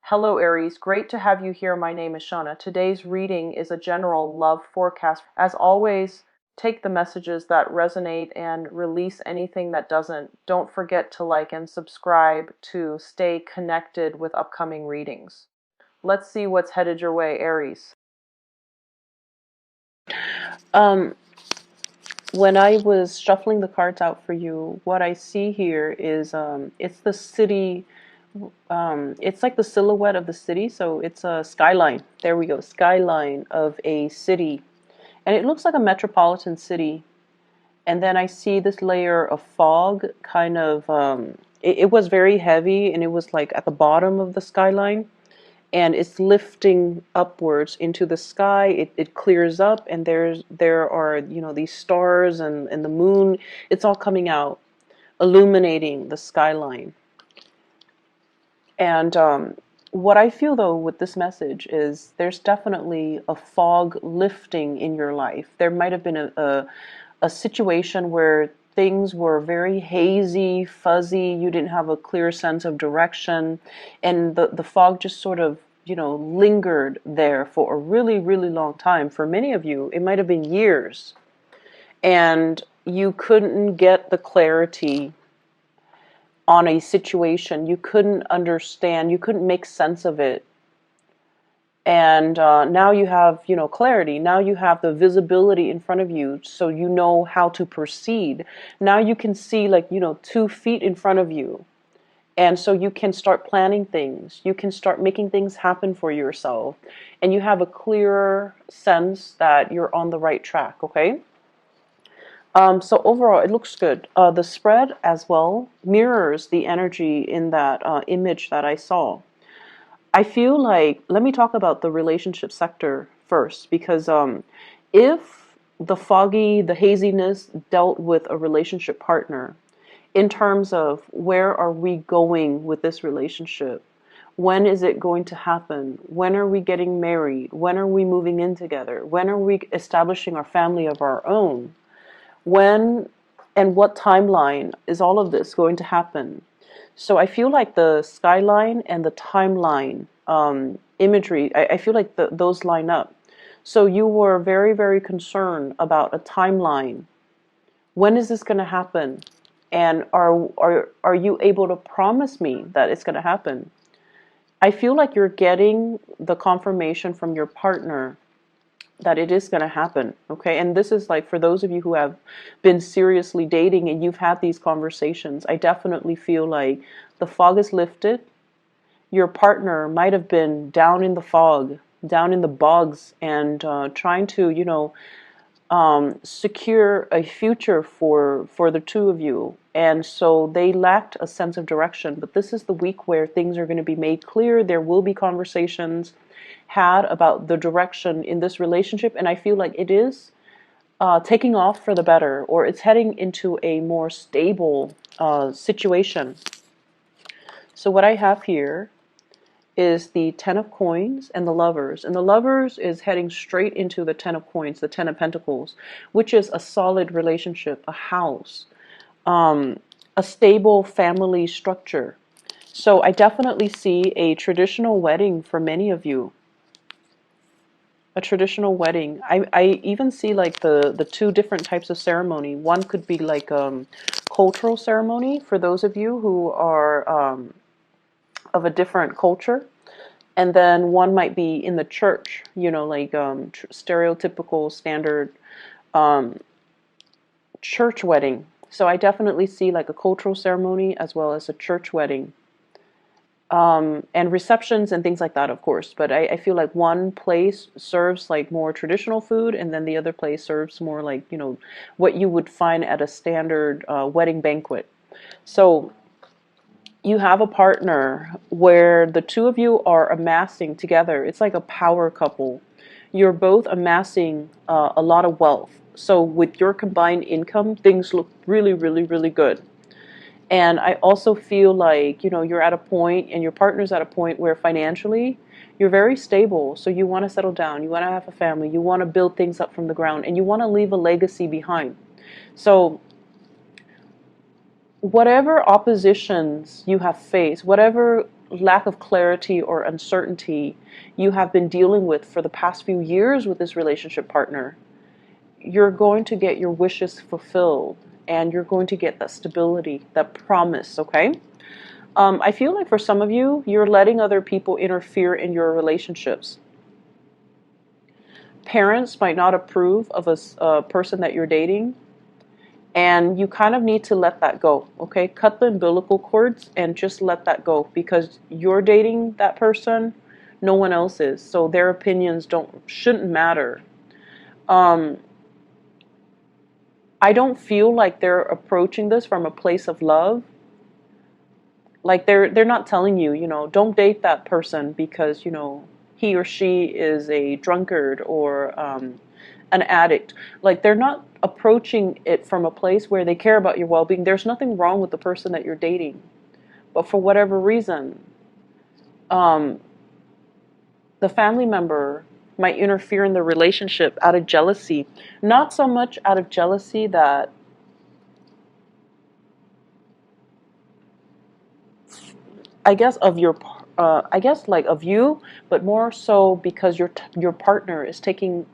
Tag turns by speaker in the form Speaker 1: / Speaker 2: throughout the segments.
Speaker 1: Hello Aries, great to have you here. My name is Shauna. Today's reading is a general love forecast. As always, take the messages that resonate and release anything that doesn't. Don't forget to like and subscribe to stay connected with upcoming readings. Let's see what's headed your way, Aries. Um, when I was shuffling the cards out for you, what I see here is it's the city. It's like the silhouette of the city, so it's a skyline. There we go, skyline of a city, and it looks like a metropolitan city. And then I see this layer of fog, kind of. It was very heavy, and it was like at the bottom of the skyline, and it's lifting upwards into the sky. It clears up, and there are these stars and the moon. It's all coming out, illuminating the skyline. And what I feel though with this message is there's definitely a fog lifting in your life. There might have been a situation where things were very hazy, fuzzy, you didn't have a clear sense of direction, and the fog just sort of, lingered there for a really, really long time. For many of you, it might have been years, and you couldn't get the clarity on a situation. You couldn't understand, you couldn't make sense of it. And now you have, clarity. Now you have the visibility in front of you, so you know how to proceed. Now you can see, 2 feet in front of you. And so you can start planning things. You can start making things happen for yourself. And you have a clearer sense that you're on the right track, okay? So overall, it looks good. The spread as well mirrors the energy in that image that I saw. I feel like, let me talk about the relationship sector first, because if the haziness dealt with a relationship partner, in terms of where are we going with this relationship? When is it going to happen? When are we getting married? When are we moving in together? When are we establishing our family of our own? When and what timeline is all of this going to happen? So I feel like the skyline and the timeline imagery, I feel like those line up. So you were very, very concerned about a timeline. When is this going to happen? And are you able to promise me that it's going to happen? I feel like you're getting the confirmation from your partner that it is going to happen, okay? And this is like for those of you who have been seriously dating and you've had these conversations, I definitely feel like the fog is lifted. Your partner might have been down in the fog, down in the bogs, and trying to, secure a future for the two of you. And so they lacked a sense of direction. But this is the week where things are going to be made clear. There will be conversations had about the direction in this relationship, and I feel like it is taking off for the better, or it's heading into a more stable situation. So what I have here is the Ten of Coins and the Lovers, and the Lovers is heading straight into the Ten of Coins, the Ten of Pentacles, which is a solid relationship, a house, a stable family structure. So I definitely see a traditional wedding for many of you. A traditional wedding. I even see like the two different types of ceremony. One could be like cultural ceremony for those of you who are of a different culture. And then one might be in the church, like stereotypical standard church wedding. So I definitely see like a cultural ceremony as well as a church wedding. And receptions and things like that, of course. But I feel like one place serves like more traditional food, and then the other place serves more like, what you would find at a standard wedding banquet. So you have a partner where the two of you are amassing together. It's like a power couple. You're both amassing a lot of wealth. So with your combined income, things look really, really, really good. And I also feel like, you're at a point and your partner's at a point where financially you're very stable. So you want to settle down. You want to have a family. You want to build things up from the ground, and you want to leave a legacy behind. So whatever oppositions you have faced, whatever lack of clarity or uncertainty you have been dealing with for the past few years with this relationship partner, you're going to get your wishes fulfilled, and you're going to get that stability, that promise, okay? I feel like for some of you, you're letting other people interfere in your relationships. Parents might not approve of a person that you're dating, and you kind of need to let that go, okay? Cut the umbilical cords and just let that go, because you're dating that person, no one else is. So their opinions shouldn't matter. I don't feel like they're approaching this from a place of love. Like they're not telling you, don't date that person because, he or she is a drunkard or an addict. Like they're not approaching it from a place where they care about your well-being. There's nothing wrong with the person that you're dating. But for whatever reason, the family member might interfere in the relationship out of jealousy. Not so much out of jealousy that I guess of your, I guess like of you, but more so because your partner is taking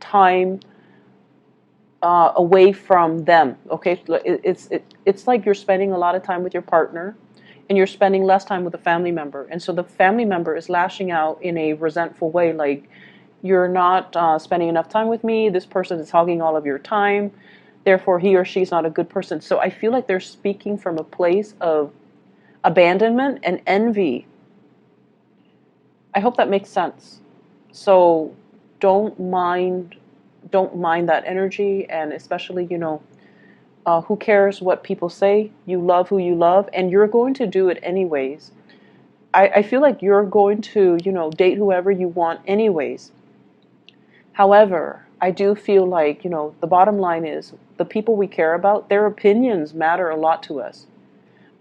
Speaker 1: time away from them. Okay, it's like you're spending a lot of time with your partner, and you're spending less time with a family member, and so the family member is lashing out in a resentful way, like you're not spending enough time with me. This person is hogging all of your time. Therefore, he or she's not a good person. So I feel like they're speaking from a place of abandonment and envy. I hope that makes sense. So don't mind don't mind that energy, and especially, who cares what people say? You love who you love, and you're going to do it anyways. I feel like you're going to, date whoever you want anyways. However, I do feel like, the bottom line is the people we care about, their opinions matter a lot to us.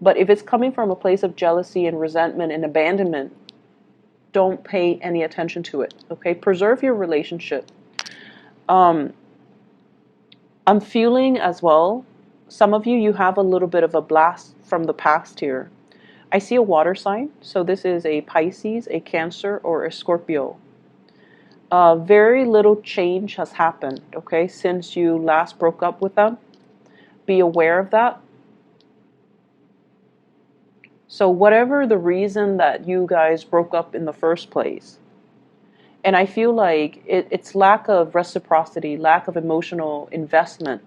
Speaker 1: But if it's coming from a place of jealousy and resentment and abandonment, don't pay any attention to it, okay? Preserve your relationship. Um, I'm feeling as well, some of you, you have a little bit of a blast from the past here. I see a water sign, so this is a Pisces, a Cancer, or a Scorpio. Very little change has happened, okay, since you last broke up with them. Be aware of that. So whatever the reason that you guys broke up in the first place, and I feel like it's lack of reciprocity, lack of emotional investment.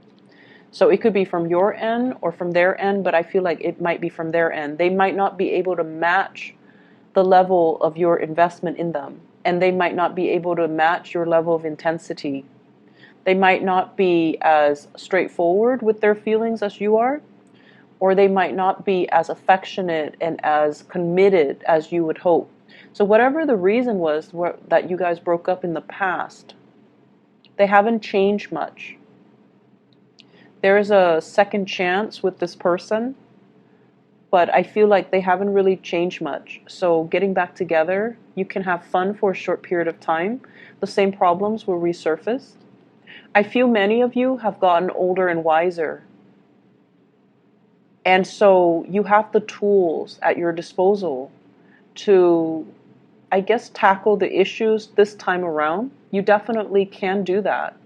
Speaker 1: So it could be from your end or from their end, but I feel like it might be from their end. They might not be able to match the level of your investment in them, and they might not be able to match your level of intensity. They might not be as straightforward with their feelings as you are, or they might not be as affectionate and as committed as you would hope. So whatever the reason was that you guys broke up in the past, they haven't changed much. There is a second chance with this person, but I feel like they haven't really changed much. So getting back together, you can have fun for a short period of time. The same problems will resurface. I feel many of you have gotten older and wiser. And so you have the tools at your disposal to, I guess, tackle the issues this time around. You definitely can do that.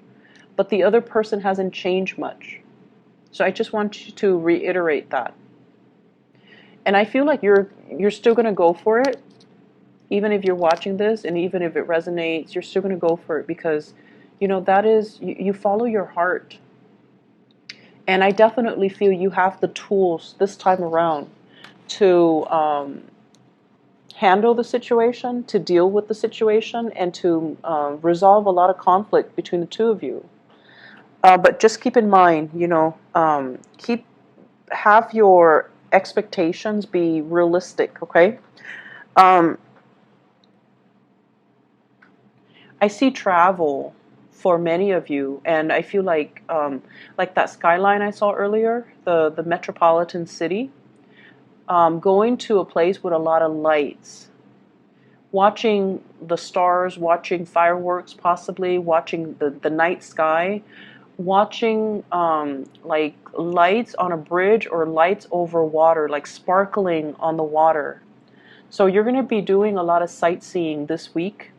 Speaker 1: But the other person hasn't changed much. So I just want you to reiterate that. And I feel like you're still going to go for it. Even if you're watching this and even if it resonates, you're still going to go for it because, that is, you follow your heart. And I definitely feel you have the tools this time around to handle the situation, to deal with the situation, and to resolve a lot of conflict between the two of you. But just keep in mind, have your expectations be realistic, okay? Um, I see travel for many of you, and I feel like that skyline I saw earlier, the metropolitan city, going to a place with a lot of lights, watching the stars, watching fireworks, possibly watching the night sky, watching like lights on a bridge or lights over water, like sparkling on the water. So you're going to be doing a lot of sightseeing this week.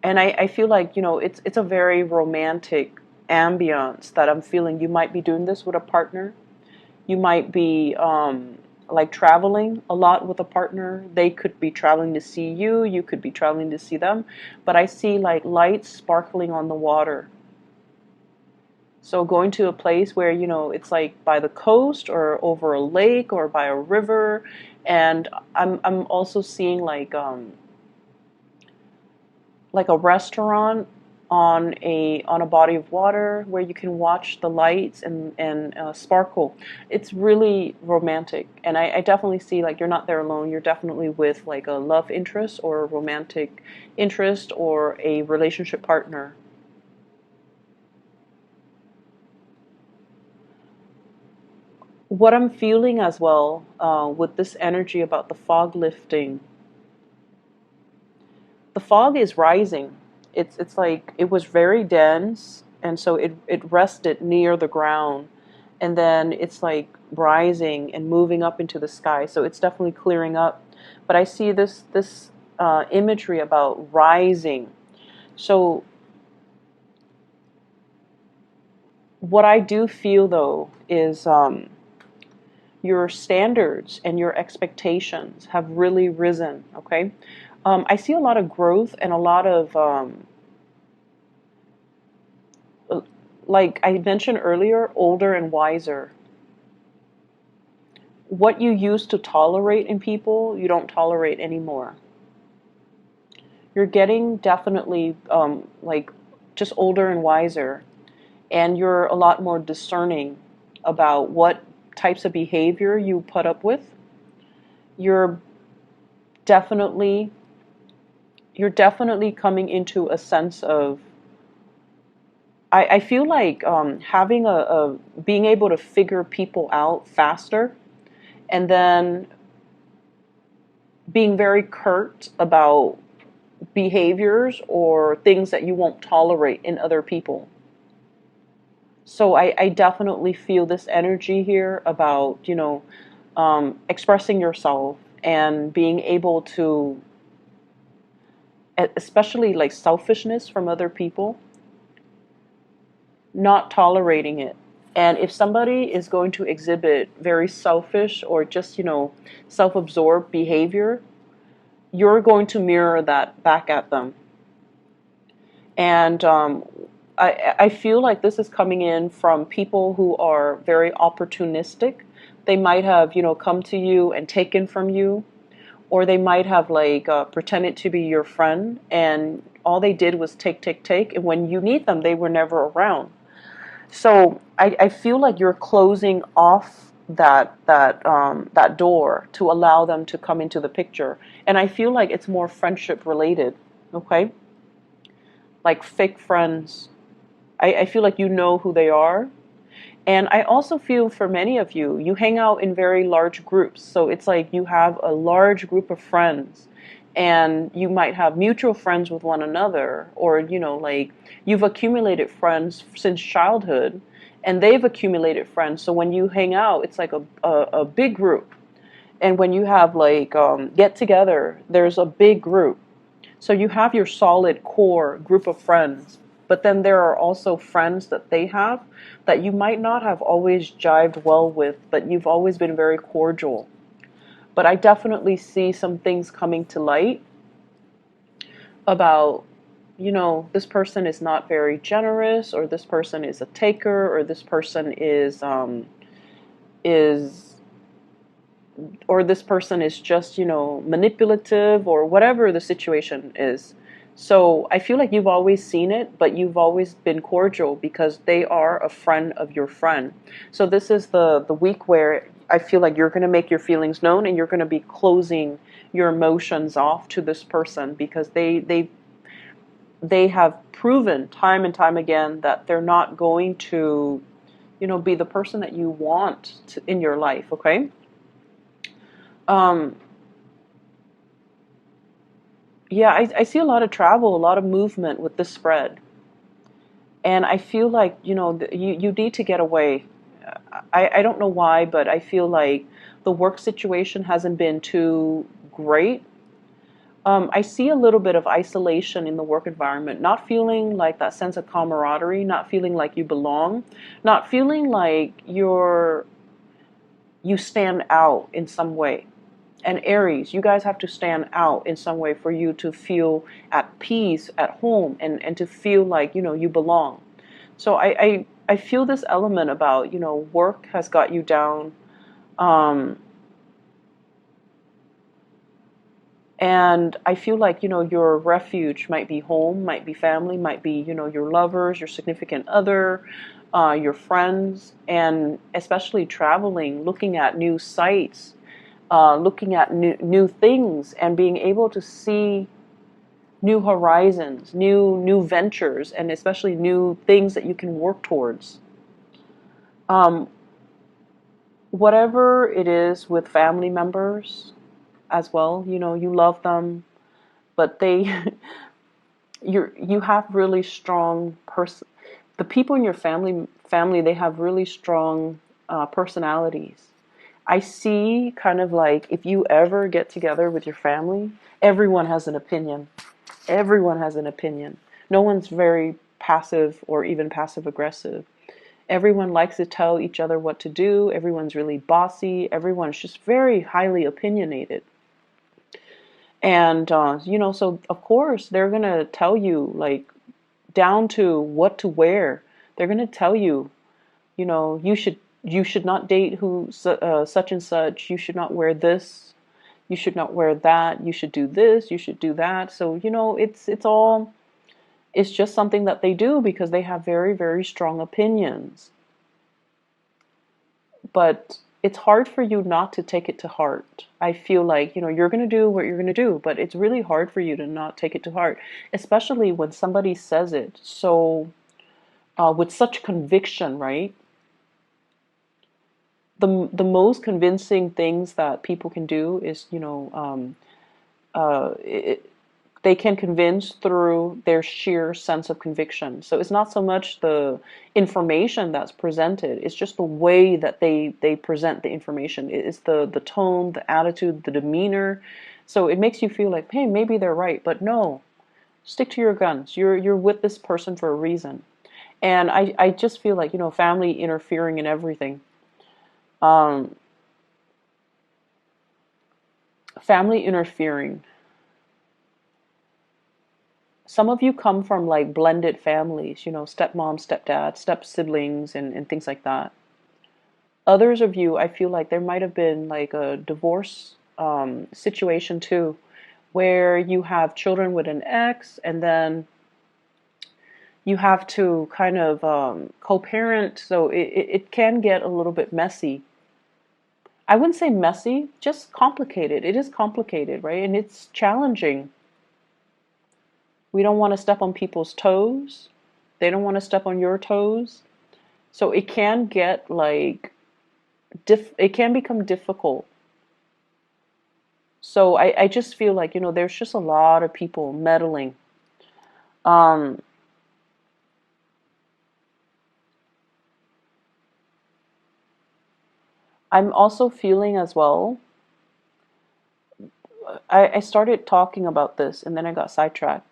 Speaker 1: And I feel like, it's a very romantic ambiance that I'm feeling. You might be doing this with a partner. You might be like traveling a lot with a partner. They could be traveling to see you. You could be traveling to see them. But I see like lights sparkling on the water. So going to a place where, it's like by the coast or over a lake or by a river. And I'm also seeing like a restaurant on a body of water where you can watch the lights and sparkle. It's really romantic, and I definitely see like you're not there alone. You're definitely with like a love interest or a romantic interest or a relationship partner. What I'm feeling as well with this energy about the fog lifting, the fog is rising. It's like it was very dense, and so it rested near the ground, and then it's like rising and moving up into the sky. So it's definitely clearing up. But I see this imagery about rising. So what I do feel though is your standards and your expectations have really risen. Okay, I see a lot of growth and a lot of like I mentioned earlier, older and wiser. What you used to tolerate in people, you don't tolerate anymore. You're getting definitely like just older and wiser, and you're a lot more discerning about what types of behavior you put up with. You're definitely you're definitely coming into a sense of I feel like having a being able to figure people out faster, and then being very curt about behaviors or things that you won't tolerate in other people. So I definitely feel this energy here about, expressing yourself and being able to, especially like selfishness from other people, not tolerating it. And if somebody is going to exhibit very selfish or just, self absorbed behavior, you're going to mirror that back at them. And I feel like this is coming in from people who are very opportunistic. They might have, come to you and taken from you, or they might have like pretended to be your friend, and all they did was take, take, take. And when you need them, they were never around. So I feel like you're closing off that door to allow them to come into the picture. And I feel like it's more friendship related. Okay, like fake friends. I feel like you know who they are. And I also feel for many of you, you hang out in very large groups. So it's like you have a large group of friends, and you might have mutual friends with one another, or, like you've accumulated friends since childhood and they've accumulated friends. So when you hang out, it's like a big group. And when you have like get together, there's a big group. So you have your solid core group of friends, but then there are also friends that they have that you might not have always jived well with, but you've always been very cordial. But I definitely see some things coming to light about, this person is not very generous, or this person is a taker, or this person is or this person is just, manipulative, or whatever the situation is. So I feel like you've always seen it, but you've always been cordial because they are a friend of your friend. So this is the week where I feel like you're going to make your feelings known, and you're going to be closing your emotions off to this person, because they have proven time and time again that they're not going to, be the person that you want in your life. Okay. Um, yeah, I see a lot of travel, a lot of movement with this spread. And I feel like, you need to get away. I don't know why, but I feel like the work situation hasn't been too great. I see a little bit of isolation in the work environment, not feeling like that sense of camaraderie, not feeling like you belong, not feeling like you stand out in some way. And Aries, you guys have to stand out in some way for you to feel at peace at home, and to feel like, you belong. So I feel this element about, work has got you down. Um, and I feel like, your refuge might be home, might be family, might be, your lovers, your significant other, your friends, and especially traveling, looking at new sites, looking at new things, and being able to see new horizons, new ventures, and especially new things that you can work towards. Um, Whatever it is with family members as well, you love them, but you have really strong the people in your family, they have really strong personalities. I see kind of like, if you ever get together with your family, everyone has an opinion. Everyone has an opinion. No one's very passive or even passive aggressive. Everyone likes to tell each other what to do. Everyone's really bossy. Everyone's just very highly opinionated. And, so of course they're going to tell you, like, down to what to wear. They're going to tell you, you should not date such and such. You should not wear this. You should not wear that. You should do this. You should do that. So, it's just something that they do because they have very, very strong opinions. But it's hard for you not to take it to heart. I feel like, you're going to do what you're going to do, but it's really hard for you to not take it to heart, especially when somebody says it so with such conviction, right? The most convincing things that people can do is, they can convince through their sheer sense of conviction. So it's not so much the information that's presented, it's just the way that they present the information. It's the tone, the attitude, the demeanor. So it makes you feel like, hey, maybe they're right, but no, stick to your guns. You're with this person for a reason. And I just feel like, family interfering in everything. Um, Family interfering. Some of you come from like blended families, stepmom, stepdad, step siblings, and things like that. Others of you, I feel like there might have been like a divorce situation too, where you have children with an ex, and then you have to kind of co-parent, so it can get a little bit messy. I wouldn't say messy, just complicated. It is complicated, right? And it's challenging. We don't want to step on people's toes. They don't want to step on your toes. So it can get like, it can become difficult. So I just feel like, there's just a lot of people meddling. Um, I'm also feeling as well, I started talking about this and then I got sidetracked.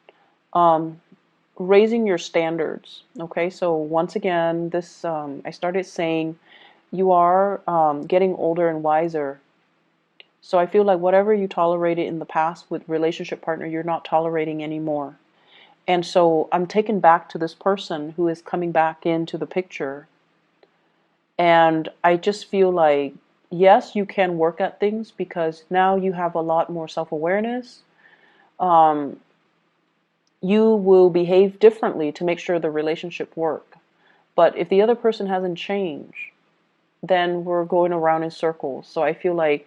Speaker 1: Um, Raising your standards. Okay, so once again, this I started saying you are getting older and wiser. So I feel like whatever you tolerated in the past with relationship partner, you're not tolerating anymore. And so I'm taken back to this person who is coming back into the picture. And I just feel like, yes, you can work at things because now you have a lot more self-awareness. Um, you will behave differently to make sure the relationship work. But if the other person hasn't changed, then we're going around in circles. So I feel like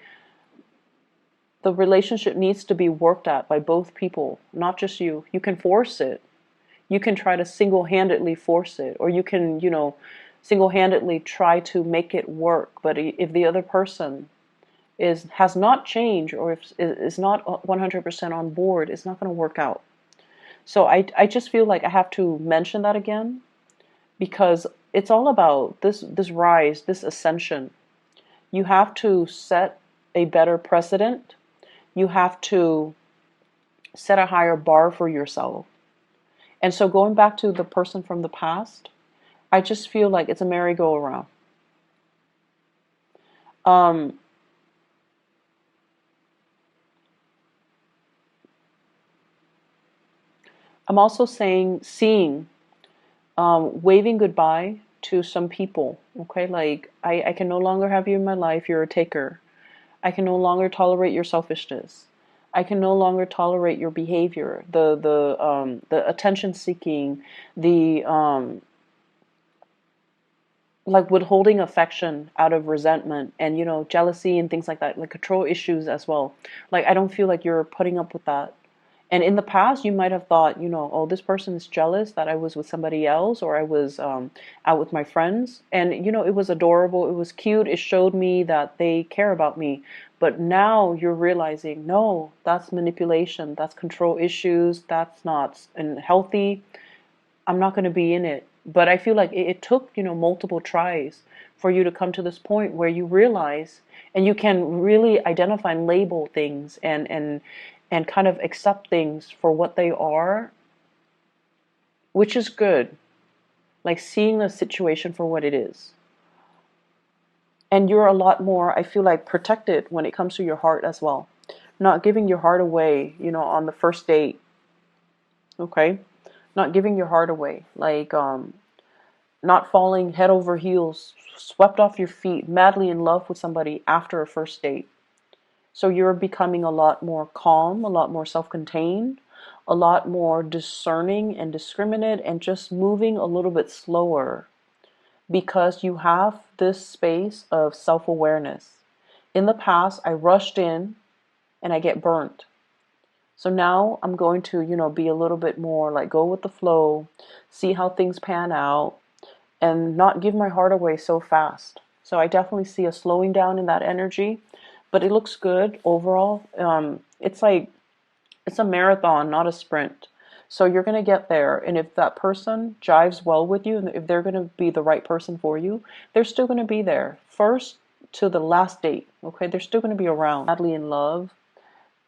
Speaker 1: the relationship needs to be worked at by both people, not just you. You can force it. You can try to single-handedly force it, or you can, single-handedly try to make it work. But if the other person has not changed, or if is not 100% on board, it's not going to work out. So I just feel like I have to mention that again, because it's all about this rise, this ascension. You have to set a better precedent. You have to set a higher bar for yourself. And so going back to the person from the past, I just feel like it's a merry-go-round. Um, I'm also seeing, waving goodbye to some people. Okay, like I can no longer have you in my life. You're a taker. I can no longer tolerate your selfishness. I can no longer tolerate your behavior, the attention seeking, the like withholding affection out of resentment and jealousy and things like that, like control issues as well. Like I don't feel like you're putting up with that. And in the past, you might have thought, oh, this person is jealous that I was with somebody else or I was out with my friends. And, it was adorable. It was cute. It showed me that they care about me. But now you're realizing, no, that's manipulation. That's control issues. That's not healthy. I'm not going to be in it. But I feel like it took, multiple tries for you to come to this point where you realize and you can really identify and label things and kind of accept things for what they are, which is good. Like seeing the situation for what it is. And you're a lot more, I feel like, protected when it comes to your heart as well. Not giving your heart away, on the first date. Okay? Not giving your heart away. Like, not falling head over heels, swept off your feet, madly in love with somebody after a first date. So you're becoming a lot more calm, a lot more self-contained, a lot more discerning and discriminate, and just moving a little bit slower because you have this space of self-awareness. In the past, I rushed in and I get burnt. So now I'm going to, be a little bit more like go with the flow, see how things pan out, and not give my heart away so fast. So I definitely see a slowing down in that energy, but it looks good overall. It's like it's a marathon, not a sprint. So you're going to get there, and if that person jives well with you, and if they're going to be the right person for you, they're still going to be there. First to the last date, okay? They're still going to be around. Madly in love,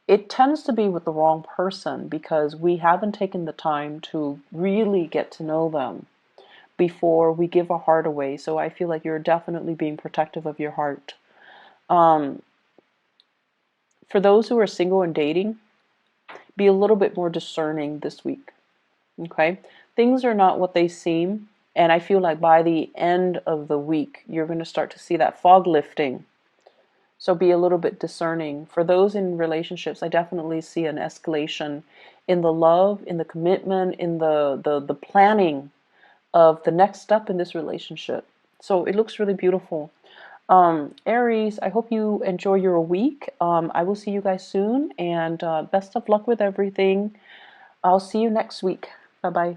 Speaker 1: it tends to be with the wrong person because we haven't taken the time to really get to know them before we give our heart away. So I feel like you're definitely being protective of your heart. Um, for those who are single and dating, be a little bit more discerning this week. Okay? Things are not what they seem. And I feel like by the end of the week, you're going to start to see that fog lifting. So be a little bit discerning. For those in relationships, I definitely see an escalation in the love, in the commitment, in the planning of the next step in this relationship. So it looks really beautiful. Aries, I hope you enjoy your week. I will see you guys soon, and best of luck with everything. I'll see you next week. Bye bye.